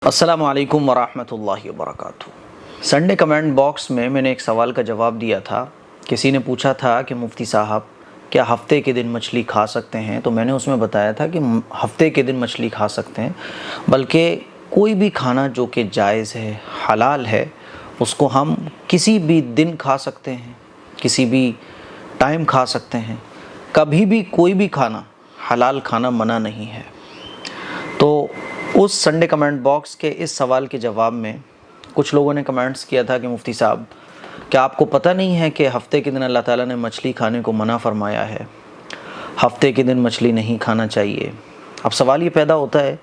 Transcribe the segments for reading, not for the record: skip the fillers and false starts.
السلام علیکم ورحمۃ اللہ وبرکاتہ۔ سنڈے کمنٹ باکس میں نے ایک سوال کا جواب دیا تھا۔ کسی نے پوچھا تھا کہ مفتی صاحب کیا ہفتے کے دن مچھلی کھا سکتے ہیں؟ تو میں نے اس میں بتایا تھا کہ ہفتے کے دن مچھلی کھا سکتے ہیں، بلکہ کوئی بھی کھانا جو کہ جائز ہے، حلال ہے، اس کو ہم کسی بھی دن کھا سکتے ہیں، کسی بھی ٹائم کھا سکتے ہیں۔ کبھی بھی کوئی بھی کھانا حلال کھانا منع نہیں ہے۔ تو اس سنڈے کمنٹ باکس کے اس سوال کے جواب میں کچھ لوگوں نے کمنٹس کیا تھا کہ مفتی صاحب کیا آپ کو پتہ نہیں ہے کہ ہفتے کے دن اللہ تعالیٰ نے مچھلی کھانے کو منع فرمایا ہے، ہفتے کے دن مچھلی نہیں کھانا چاہیے۔ اب سوال یہ پیدا ہوتا ہے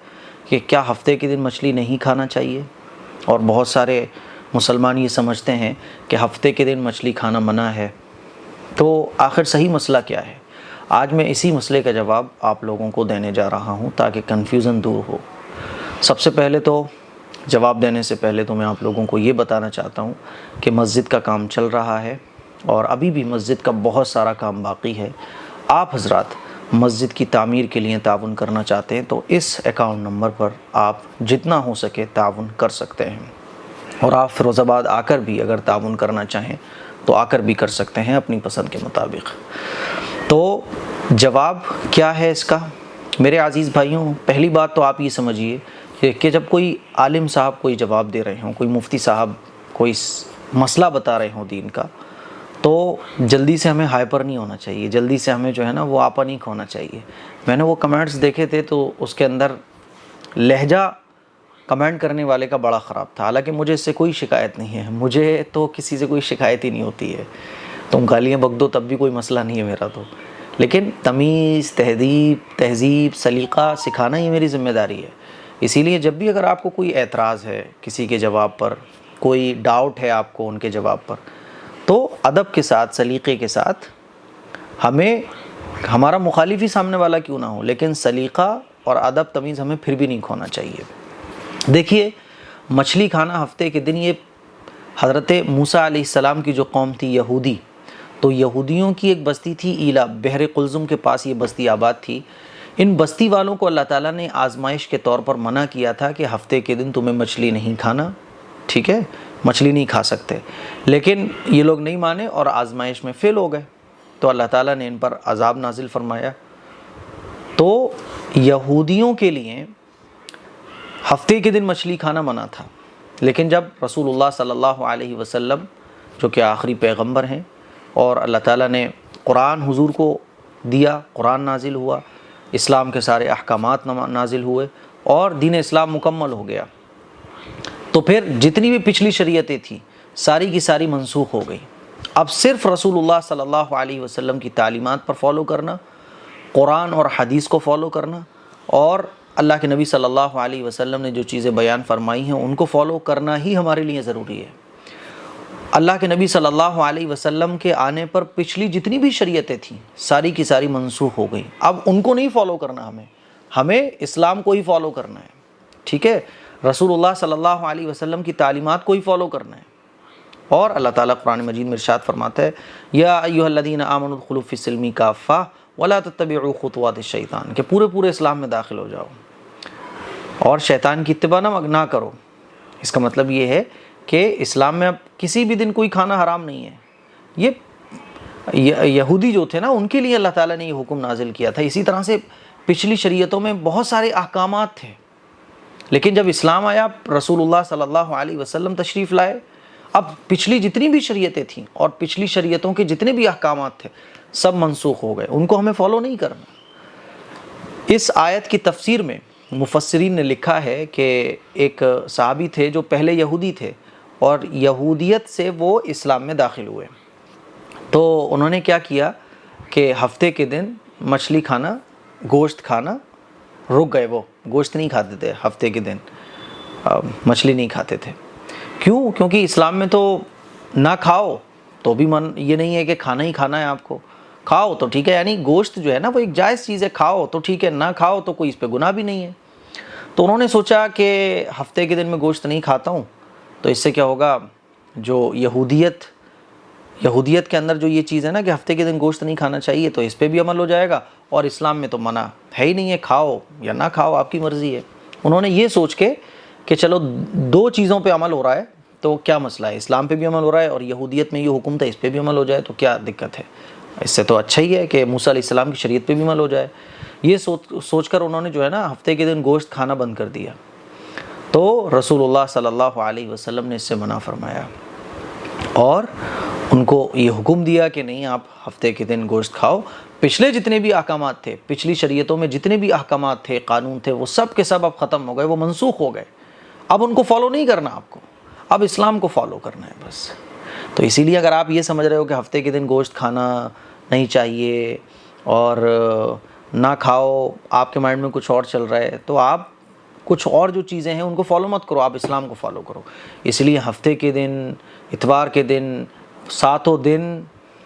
کہ کیا ہفتے کے دن مچھلی نہیں کھانا چاہیے؟ اور بہت سارے مسلمان یہ سمجھتے ہیں کہ ہفتے کے دن مچھلی کھانا منع ہے۔ تو آخر صحیح مسئلہ کیا ہے؟ آج میں اسی مسئلے کا جواب آپ لوگوں کو دینے جا رہا ہوں تاکہ کنفیوژن دور ہو۔ سب سے پہلے تو جواب دینے سے پہلے تو میں آپ لوگوں کو یہ بتانا چاہتا ہوں کہ مسجد کا کام چل رہا ہے اور ابھی بھی مسجد کا بہت سارا کام باقی ہے۔ آپ حضرات مسجد کی تعمیر کے لیے تعاون کرنا چاہتے ہیں تو اس اکاؤنٹ نمبر پر آپ جتنا ہو سکے تعاون کر سکتے ہیں، اور آپ فیروز آباد آ کر بھی اگر تعاون کرنا چاہیں تو آ کر بھی کر سکتے ہیں اپنی پسند کے مطابق۔ تو جواب کیا ہے اس کا؟ میرے عزیز بھائیوں، پہلی بات تو آپ یہ سمجھیے کہ جب کوئی عالم صاحب کوئی جواب دے رہے ہوں، کوئی مفتی صاحب کوئی مسئلہ بتا رہے ہوں دین کا، تو جلدی سے ہمیں ہائپر نہیں ہونا چاہیے، جلدی سے ہمیں جو ہے نا وہ آپا نہیں کھونا چاہیے۔ میں نے وہ کمنٹس دیکھے تھے تو اس کے اندر لہجہ کمنٹ کرنے والے کا بڑا خراب تھا، حالانکہ مجھے اس سے کوئی شکایت نہیں ہے، مجھے تو کسی سے کوئی شکایت ہی نہیں ہوتی ہے، تم گالیاں بک دو تب بھی کوئی مسئلہ نہیں ہے میرا تو، لیکن تمیز، تہذیب، سلیقہ سکھانا ہی میری ذمہ داری ہے۔ اسی لیے جب بھی اگر آپ کو کوئی اعتراض ہے کسی کے جواب پر، کوئی ڈاؤٹ ہے آپ کو ان کے جواب پر، تو ادب کے ساتھ، سلیقے کے ساتھ، ہمیں ہمارا مخالف ہی سامنے والا کیوں نہ ہو، لیکن سلیقہ اور ادب تمیز ہمیں پھر بھی نہیں کھونا چاہیے۔ دیکھیے، مچھلی کھانا ہفتے کے دن، یہ حضرت موسیٰ علیہ السلام کی جو قوم تھی یہودی، تو یہودیوں کی ایک بستی تھی ایلا، بحر قلزم کے پاس یہ بستی آباد تھی۔ ان بستی والوں کو اللہ تعالیٰ نے آزمائش کے طور پر منع کیا تھا کہ ہفتے کے دن تمہیں مچھلی نہیں کھانا، ٹھیک ہے، مچھلی نہیں کھا سکتے، لیکن یہ لوگ نہیں مانے اور آزمائش میں فیل ہو گئے، تو اللہ تعالیٰ نے ان پر عذاب نازل فرمایا۔ تو یہودیوں کے لیے ہفتے کے دن مچھلی کھانا منع تھا، لیکن جب رسول اللہ صلی اللہ علیہ وسلم جو کہ آخری پیغمبر ہیں اور اللہ تعالیٰ نے قرآن حضور کو دیا، قرآن نازل ہوا، اسلام کے سارے احکامات نازل ہوئے اور دین اسلام مکمل ہو گیا، تو پھر جتنی بھی پچھلی شریعتیں تھیں ساری کی ساری منسوخ ہو گئی۔ اب صرف رسول اللہ صلی اللہ علیہ وسلم کی تعلیمات پر فالو کرنا، قرآن اور حدیث کو فالو کرنا، اور اللہ کے نبی صلی اللہ علیہ وسلم نے جو چیزیں بیان فرمائی ہیں ان کو فالو کرنا ہی ہمارے لیے ضروری ہے۔ اللہ کے نبی صلی اللہ علیہ وسلم کے آنے پر پچھلی جتنی بھی شریعتیں تھیں ساری کی ساری منسوخ ہو گئیں، اب ان کو نہیں فالو کرنا، ہمیں اسلام کو ہی فالو کرنا ہے، ٹھیک ہے، رسول اللہ صلی اللہ علیہ وسلم کی تعلیمات کو ہی فالو کرنا ہے۔ اور اللہ تعالیٰ قرآن مجید میں ارشاد فرماتا ہے، یا ایھا الذین آمنوا ادخلوا فی السلم کافۃ ولا تتبعوا خطوات الشیطان، کہ پورے اسلام میں داخل ہو جاؤ اور شیطان کی اتباع نہ کرو۔ اس کا مطلب یہ ہے کہ اسلام میں اب کسی بھی دن کوئی کھانا حرام نہیں ہے۔ یہ یہودی جو تھے نا، ان کے لیے اللہ تعالیٰ نے یہ حکم نازل کیا تھا۔ اسی طرح سے پچھلی شریعتوں میں بہت سارے احکامات تھے، لیکن جب اسلام آیا، رسول اللہ صلی اللہ علیہ وسلم تشریف لائے، اب پچھلی جتنی بھی شریعتیں تھیں اور پچھلی شریعتوں کے جتنے بھی احکامات تھے سب منسوخ ہو گئے، ان کو ہمیں فالو نہیں کرنا۔ اس آیت کی تفسیر میں مفسرین نے لکھا ہے کہ ایک صحابی تھے جو پہلے یہودی تھے اور یہودیت سے وہ اسلام میں داخل ہوئے، تو انہوں نے کیا کیا کہ ہفتے کے دن مچھلی کھانا، گوشت کھانا رک گئے، وہ گوشت نہیں کھاتے تھے ہفتے کے دن، مچھلی نہیں کھاتے تھے۔ کیوں؟ کیونکہ اسلام میں تو نہ کھاؤ تو بھی یہ نہیں ہے کہ کھانا ہی کھانا ہے آپ کو، کھاؤ تو ٹھیک ہے، یعنی گوشت جو ہے نا وہ ایک جائز چیز ہے، کھاؤ تو ٹھیک ہے، نہ کھاؤ تو کوئی اس پہ گناہ بھی نہیں ہے۔ تو انہوں نے سوچا کہ ہفتے کے دن میں گوشت نہیں کھاتا ہوں تو اس سے کیا ہوگا، جو یہودیت کے اندر جو یہ چیز ہے نا کہ ہفتے کے دن گوشت نہیں کھانا چاہیے، تو اس پہ بھی عمل ہو جائے گا، اور اسلام میں تو منع ہے ہی نہیں ہے، کھاؤ یا نہ کھاؤ آپ کی مرضی ہے۔ انہوں نے یہ سوچ کے کہ چلو دو چیزوں پہ عمل ہو رہا ہے تو کیا مسئلہ ہے، اسلام پہ بھی عمل ہو رہا ہے اور یہودیت میں یہ حکم تھا اس پہ بھی عمل ہو جائے تو کیا دقت ہے، اس سے تو اچھا ہی ہے کہ موسیٰ علیہ السلام کی شریعت پہ بھی عمل ہو جائے۔ یہ سوچ کر انہوں نے جو ہے نا ہفتے کے دن گوشت کھانا بند کر دیا، تو رسول اللہ صلی اللہ علیہ وسلم نے اس سے منع فرمایا اور ان کو یہ حکم دیا کہ نہیں آپ ہفتے کے دن گوشت کھاؤ۔ پچھلے جتنے بھی احکامات تھے، پچھلی شریعتوں میں جتنے بھی احکامات تھے، قانون تھے، وہ سب کے سب اب ختم ہو گئے، وہ منسوخ ہو گئے، اب ان کو فالو نہیں کرنا آپ کو، اب اسلام کو فالو کرنا ہے بس۔ تو اسی لیے اگر آپ یہ سمجھ رہے ہو کہ ہفتے کے دن گوشت کھانا نہیں چاہیے اور نہ کھاؤ، آپ کے مائنڈ میں کچھ اور چل رہا ہے، تو آپ کچھ اور جو چیزیں ہیں ان کو فالو مت کرو، آپ اسلام کو فالو کرو۔ اس لیے ہفتے کے دن، اتوار کے دن، ساتوں دن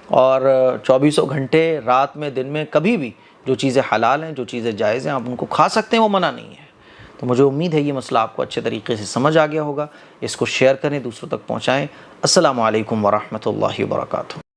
اور 24 گھنٹے، رات میں دن میں، کبھی بھی جو چیزیں حلال ہیں، جو چیزیں جائز ہیں، آپ ان کو کھا سکتے ہیں، وہ منع نہیں ہے۔ تو مجھے امید ہے یہ مسئلہ آپ کو اچھے طریقے سے سمجھ آ گیا ہوگا۔ اس کو شیئر کریں، دوسروں تک پہنچائیں۔ السلام علیکم ورحمۃ اللہ وبرکاتہ۔